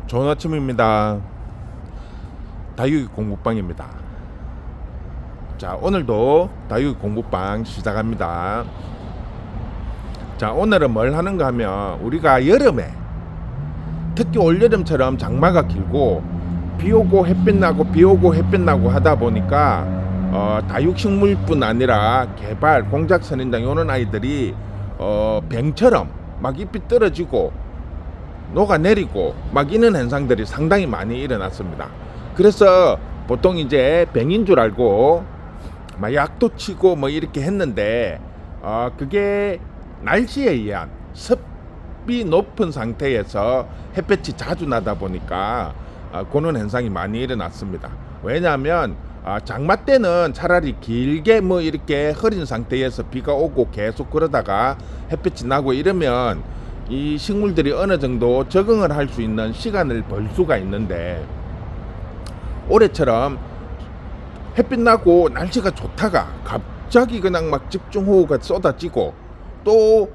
좋은 아침입니다. 다육이 공부방입니다. 자, 오늘도 다육이 공부방 시작합니다. 자, 오늘은 뭘 하는가 하면 우리가 여름에 특히 올여름처럼 장마가 길고 비 오고 햇빛 나고 비 오고 햇빛 나고 하다 보니까 다육식물뿐 아니라 개발, 공작 선인장 이런 아이들이 병처럼 막 잎이 떨어지고 녹아내리고 막 이런 현상들이 상당히 많이 일어났습니다. 그래서 보통 이제 병인 줄 알고 막 약도 치고 뭐 이렇게 했는데 그게 날씨에 의한 습이 높은 상태에서 햇볕이 자주 나다 보니까 그런 현상이 많이 일어났습니다. 왜냐하면 장마 때는 차라리 길게 뭐 이렇게 흐린 상태에서 비가 오고 계속 그러다가 햇빛이 나고 이러면 이 식물들이 어느 정도 적응을 할 수 있는 시간을 벌 수가 있는데, 올해처럼 햇빛 나고 날씨가 좋다가 갑자기 그냥 막 집중호우가 쏟아지고 또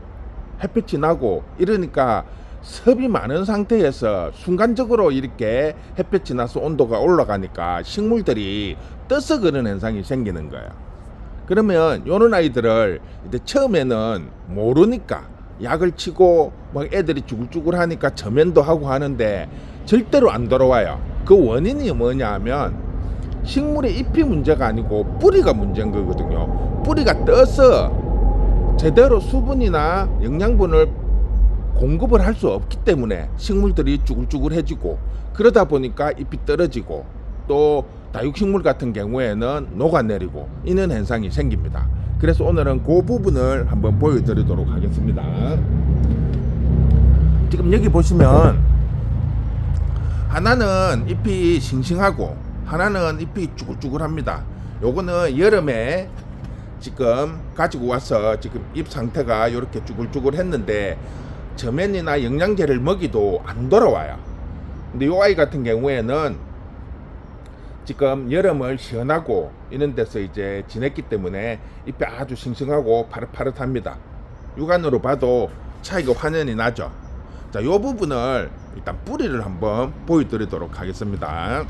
햇빛이 나고 이러니까 습이 많은 상태에서 순간적으로 이렇게 햇빛이 나서 온도가 올라가니까 식물들이 떠서 그런 현상이 생기는 거예요. 그러면 요런 아이들을 이제 처음에는 모르니까 약을 치고 막 애들이 쭈글쭈글 하니까 저면도 하고 하는데 절대로 안 돌아와요. 그 원인이 뭐냐 하면 식물의 잎이 문제가 아니고 뿌리가 문제인 거거든요. 뿌리가 떠서 제대로 수분이나 영양분을 공급을 할 수 없기 때문에 식물들이 쭈글쭈글해지고, 그러다 보니까 잎이 떨어지고 또 다육식물 같은 경우에는 녹아내리고 이런 현상이 생깁니다. 그래서 오늘은 그 부분을 한번 보여드리도록 하겠습니다. 지금 여기 보시면 하나는 잎이 싱싱하고 하나는 잎이 쭈글쭈글합니다. 요거는 여름에 지금 가지고 와서 지금 잎 상태가 이렇게 쭈글쭈글 했는데 저면이나 영양제를 먹이도 안 돌아와요. 근데 요 아이 같은 경우에는 지금 여름을 시원하고 이런 데서 이제 지냈기 때문에 잎이 아주 싱싱하고 파릇파릇합니다. 육안으로 봐도 차이가 환연히 나죠. 자, 요 부분을 일단 뿌리를 한번 보여드리도록 하겠습니다.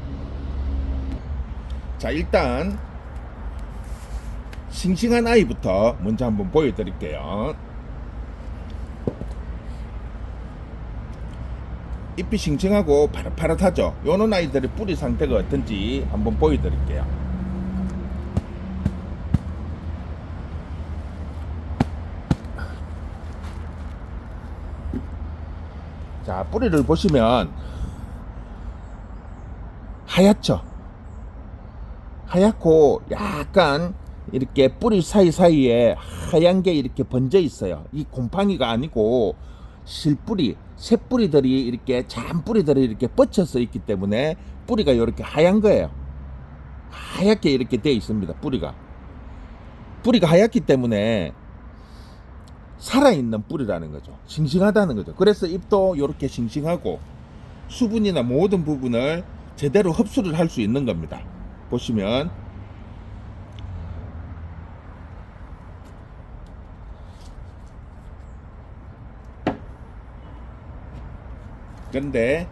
자, 일단 싱싱한 아이부터 먼저 한번 보여드릴게요. 잎이 싱싱하고 파릇파릇하죠. 요런 아이들의 뿌리 상태가 어떤지 한번 보여드릴게요. 자, 뿌리를 보시면 하얗죠. 하얗고 약간 이렇게 뿌리 사이사이에 하얀 게 이렇게 번져 있어요. 이 곰팡이가 아니고 실뿌리, 새뿌리들이 이렇게 잔뿌리들이 이렇게 뻗쳐서 있기 때문에 뿌리가 이렇게 하얀 거예요. 하얗게 이렇게 되어 있습니다. 뿌리가 하얗기 때문에 살아있는 뿌리라는 거죠. 싱싱하다는 거죠. 그래서 잎도 이렇게 싱싱하고 수분이나 모든 부분을 제대로 흡수를 할 수 있는 겁니다. 보시면 그런데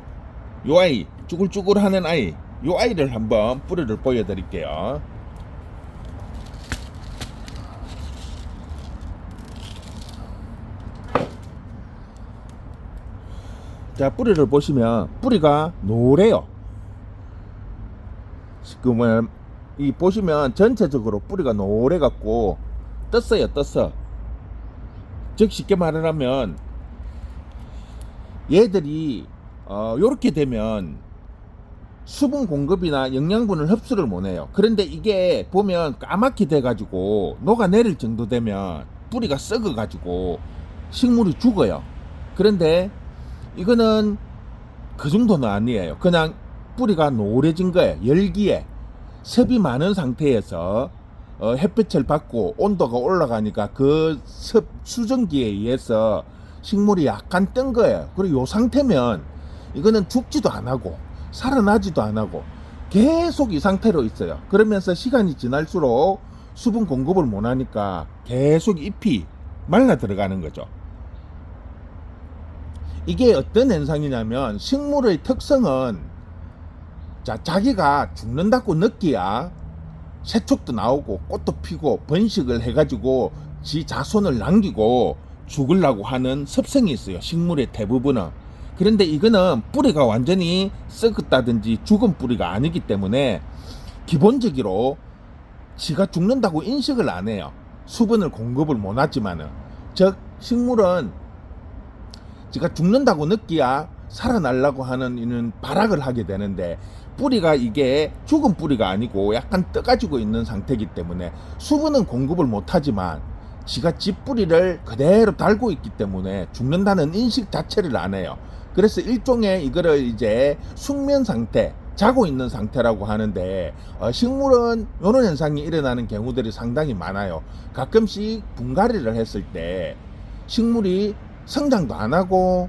요 아이, 쭈글쭈글 하는 아이, 요 아이를 한번 뿌리를 보여드릴게요. 자, 뿌리를 보시면 뿌리가 노래요. 지금은 이 보시면 전체적으로 뿌리가 노래 같고 떴어요. 떴어. 즉 쉽게 말하면 얘들이 요렇게 되면 수분 공급이나 영양분을 흡수를 못해요. 그런데 이게 보면 까맣게 돼가지고 녹아내릴 정도 되면 뿌리가 썩어가지고 식물이 죽어요. 그런데 이거는 그 정도는 아니에요. 그냥 뿌리가 노래진 거예요. 열기에 습이 많은 상태에서 햇빛을 받고 온도가 올라가니까 그 습 수증기에 의해서 식물이 약간 뜬 거예요. 그리고 이 상태면 이거는 죽지도 안 하고 살아나지도 안 하고 계속 이 상태로 있어요. 그러면서 시간이 지날수록 수분 공급을 못 하니까 계속 잎이 말라 들어가는 거죠. 이게 어떤 현상이냐면 식물의 특성은 자기가 죽는다고 느끼야 새촉도 나오고 꽃도 피고 번식을 해가지고 지 자손을 남기고 죽으려고 하는 습성이 있어요. 식물의 대부분은. 그런데 이거는 뿌리가 완전히 썩었다든지 죽은 뿌리가 아니기 때문에 기본적으로 지가 죽는다고 인식을 안 해요. 수분을 공급을 못 하지만은. 즉 식물은 지가 죽는다고 느끼야 살아나려고 하는 이는 발악을 하게 되는데, 뿌리가 이게 죽은 뿌리가 아니고 약간 떠가지고 있는 상태이기 때문에 수분은 공급을 못하지만 지가 집 뿌리를 그대로 달고 있기 때문에 죽는다는 인식 자체를 안 해요. 그래서 일종의 이거를 이제 숙면 상태, 자고 있는 상태라고 하는데, 식물은 이런 현상이 일어나는 경우들이 상당히 많아요. 가끔씩 분갈이를 했을 때 식물이 성장도 안 하고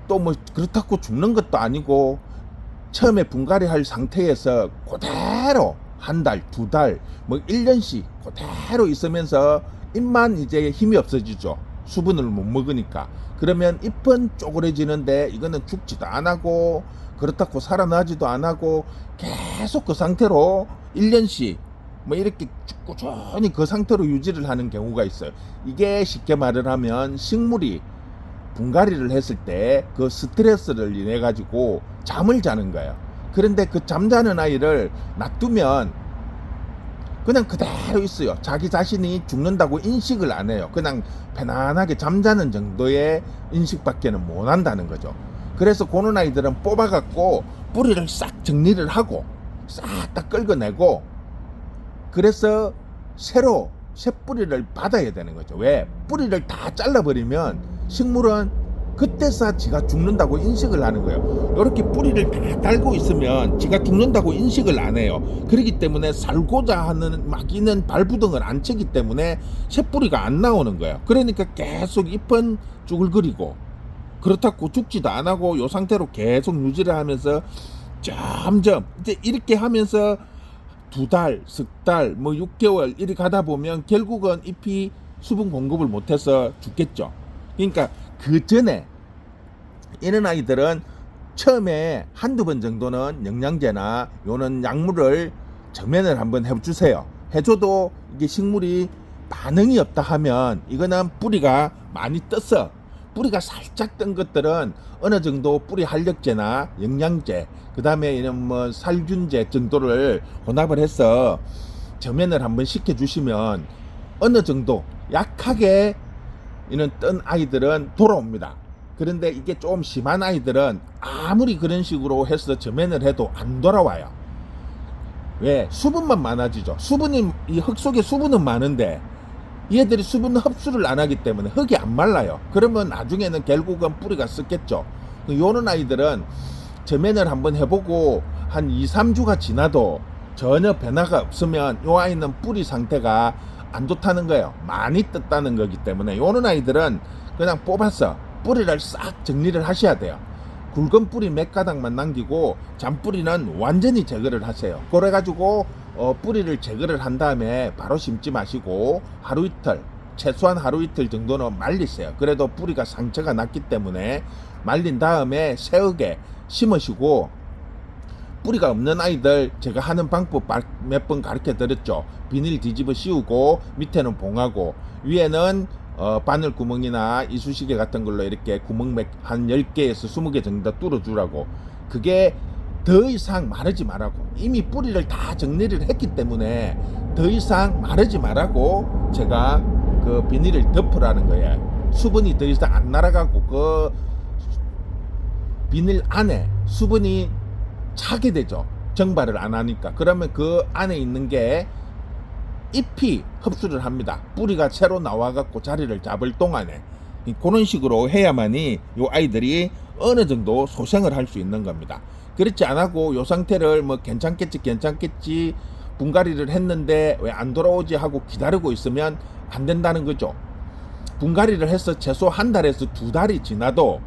또 뭐 그렇다고 죽는 것도 아니고 처음에 분갈이 할 상태에서 그대로 한 달, 두 달, 뭐 1년씩 그대로 있으면서 잎만 이제 힘이 없어지죠. 수분을 못 먹으니까. 그러면 잎은 쪼그레지는데 이거는 죽지도 안 하고 그렇다고 살아나지도 안 하고 계속 그 상태로 1년씩 뭐 이렇게 꾸준히 그 상태로 유지를 하는 경우가 있어요. 이게 쉽게 말을 하면 식물이 분갈이를 했을 때 그 스트레스를 인해 가지고 잠을 자는 거예요. 그런데 그 잠자는 아이를 놔두면 그냥 그대로 있어요. 자기 자신이 죽는다고 인식을 안 해요. 그냥 편안하게 잠자는 정도의 인식밖에는 못 한다는 거죠. 그래서 그런 아이들은 뽑아갖고 뿌리를 싹 정리를 하고 싹 다 긁어내고, 그래서 새로 새 뿌리를 받아야 되는 거죠. 왜? 뿌리를 다 잘라버리면 식물은 그때서 지가 죽는다고 인식을 하는 거예요. 이렇게 뿌리를 다 달고 있으면 지가 죽는다고 인식을 안 해요. 그렇기 때문에 살고자 하는 막이는 발부등을 안 치기 때문에 새 뿌리가 안 나오는 거예요. 그러니까 계속 잎은 쭈글거리고 그렇다고 죽지도 안 하고 이 상태로 계속 유지를 하면서 점점 이제 이렇게 하면서 두 달, 석 달, 뭐 6개월 이렇게 가다 보면 결국은 잎이 수분 공급을 못해서 죽겠죠. 그러니까 그 전에 이런 아이들은 처음에 한두 번 정도는 영양제나 요런 약물을 전면을 한번 해주세요. 해줘도 이게 식물이 반응이 없다 하면 이거는 뿌리가 많이 떴어. 뿌리가 살짝 뜬 것들은 어느 정도 뿌리 활력제나 영양제, 그 다음에 이런 뭐 살균제 정도를 혼합을 해서 점연을 한번 시켜주시면 어느 정도 약하게 이런 뜬 아이들은 돌아옵니다. 그런데 이게 좀 심한 아이들은 아무리 그런 식으로 해서 점연을 해도 안 돌아와요. 왜? 수분만 많아지죠. 수분이, 이 흙 속에 수분은 많은데 얘들이 수분 흡수를 안 하기 때문에 흙이 안 말라요. 그러면 나중에는 결국은 뿌리가 썩겠죠. 요런 아이들은 점연을 한번 해보고 한 2, 3주가 지나도 전혀 변화가 없으면 요 아이는 뿌리 상태가 안 좋다는 거예요. 많이 떴다는 거기 때문에 요런 아이들은 그냥 뽑아서 뿌리를 싹 정리를 하셔야 돼요. 굵은 뿌리 몇 가닥만 남기고 잔뿌리는 완전히 제거를 하세요. 그래가지고 뿌리를 제거를 한 다음에 바로 심지 마시고 하루 이틀, 최소한 하루 이틀 정도는 말리세요. 그래도 뿌리가 상처가 났기 때문에 말린 다음에 새흙에 심으시고, 뿌리가 없는 아이들 제가 하는 방법 몇 번 가르쳐 드렸죠. 비닐 뒤집어 씌우고 밑에는 봉하고 위에는 바늘 구멍이나 이쑤시개 같은 걸로 이렇게 구멍 한 10개에서 20개 정도 뚫어주라고. 그게 더 이상 마르지 말라고. 이미 뿌리를 다 정리를 했기 때문에 더 이상 마르지 말라고 제가 그 비닐을 덮으라는 거예요. 수분이 더 이상 안 날아가고 그 비닐 안에 수분이 차게 되죠. 정발을 안 하니까. 그러면 그 안에 있는 게 잎이 흡수를 합니다. 뿌리가 새로 나와갖고 자리를 잡을 동안에. 그런 식으로 해야만이 요 아이들이 어느 정도 소생을 할 수 있는 겁니다. 그렇지 않고 요 상태를 뭐 괜찮겠지 분갈이를 했는데 왜 안 돌아오지 하고 기다리고 있으면 안 된다는 거죠. 분갈이를 해서 최소 한 달에서 두 달이 지나도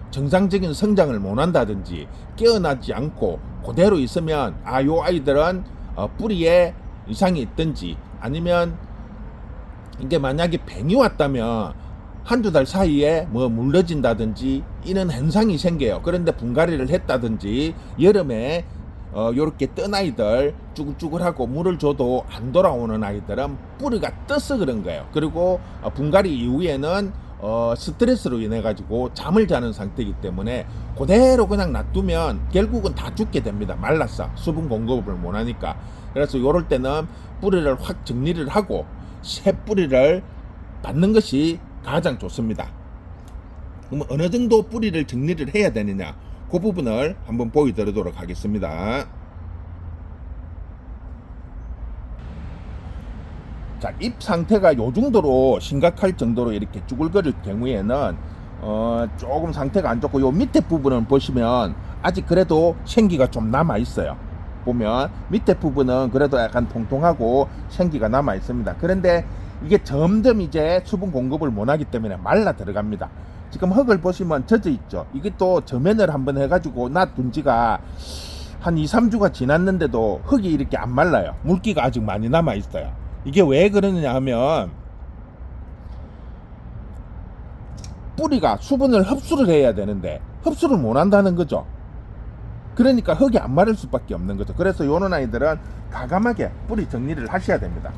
정상적인 성장을 못 한다든지 깨어나지 않고 그대로 있으면 요 아이들은 뿌리에 이상이 있든지, 아니면 이게 만약에 뱅이 왔다면 한두 달 사이에 뭐 물러진다든지 이런 현상이 생겨요. 그런데 분갈이를 했다든지 여름에 요렇게 뜬 아이들 쭈글쭈글하고 물을 줘도 안 돌아오는 아이들은 뿌리가 떠서 그런 거예요. 그리고 분갈이 이후에는 스트레스로 인해 가지고 잠을 자는 상태이기 때문에 그대로 그냥 놔두면 결국은 다 죽게 됩니다. 말랐어. 수분 공급을 못 하니까. 그래서 요럴 때는 뿌리를 확 정리를 하고 새 뿌리를 받는 것이 가장 좋습니다. 그럼 어느 정도 뿌리를 정리를 해야 되느냐, 그 부분을 한번 보여드리도록 하겠습니다. 자, 잎 상태가 요 정도로 심각할 정도로 이렇게 쭈글거릴 경우에는 조금 상태가 안 좋고, 요 밑에 부분은 보시면 아직 그래도 생기가 좀 남아 있어요. 보면 밑에 부분은 그래도 약간 통통하고 생기가 남아 있습니다. 그런데 이게 점점 이제 수분 공급을 못 하기 때문에 말라 들어갑니다. 지금 흙을 보시면 젖어 있죠. 이게 또 저면을 한번 해가지고 놔둔 지가 한 2-3주가 지났는데도 흙이 이렇게 안 말라요. 물기가 아직 많이 남아 있어요. 이게 왜 그러느냐 하면 뿌리가 수분을 흡수를 해야 되는데 흡수를 못 한다는 거죠. 그러니까 흙이 안 마를 수밖에 없는 거죠. 그래서 요런 아이들은 과감하게 뿌리 정리를 하셔야 됩니다.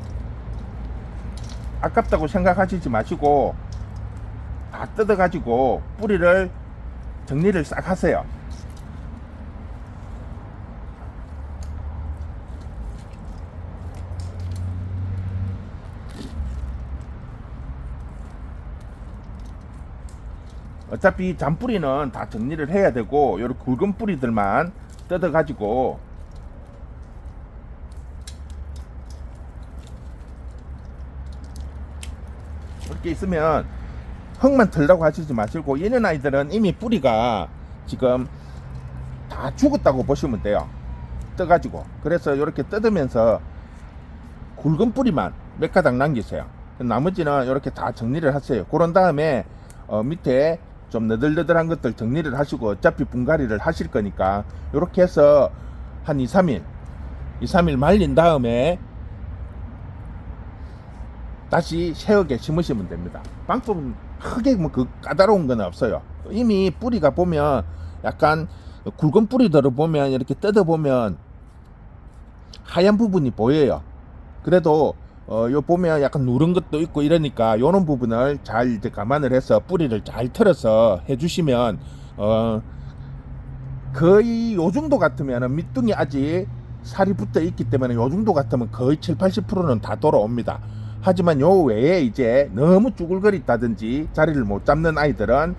아깝다고 생각하시지 마시고 다 뜯어 가지고 뿌리를 정리를 싹 하세요. 어차피 잔뿌리는 다 정리를 해야 되고, 요렇게 굵은 뿌리들만 뜯어 가지고 이렇게 있으면 흙만 털라고 하시지 마시고, 이런 아이들은 이미 뿌리가 지금 다 죽었다고 보시면 돼요. 떠가지고. 그래서 이렇게 뜯으면서 굵은 뿌리만 몇 가닥 남기세요. 나머지는 이렇게 다 정리를 하세요. 그런 다음에 밑에 좀 너덜너덜한 것들 정리를 하시고, 어차피 분갈이를 하실 거니까 이렇게 해서 한 2-3일 말린 다음에 다시 새흙에 심으시면 됩니다. 방법은 크게 뭐 그 까다로운 건 없어요. 이미 뿌리가 보면 약간 굵은 뿌리들을 보면 이렇게 뜯어 보면 하얀 부분이 보여요. 그래도 요 보면 약간 누른 것도 있고 이러니까 요런 부분을 잘 이제 감안을 해서 뿌리를 잘 털어서 해주시면 거의 요 정도 같으면 밑둥이 아직 살이 붙어 있기 때문에 요 정도 같으면 거의 70-80%는 다 돌아옵니다. 하지만 요 외에 이제 너무 쭈글거린다든지 자리를 못 잡는 아이들은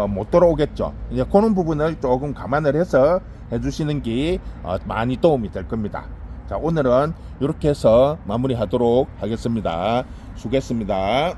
못 돌아오겠죠. 이제 그런 부분을 조금 감안을 해서 해주시는 게 많이 도움이 될 겁니다. 자, 오늘은 이렇게 해서 마무리하도록 하겠습니다. 수고했습니다.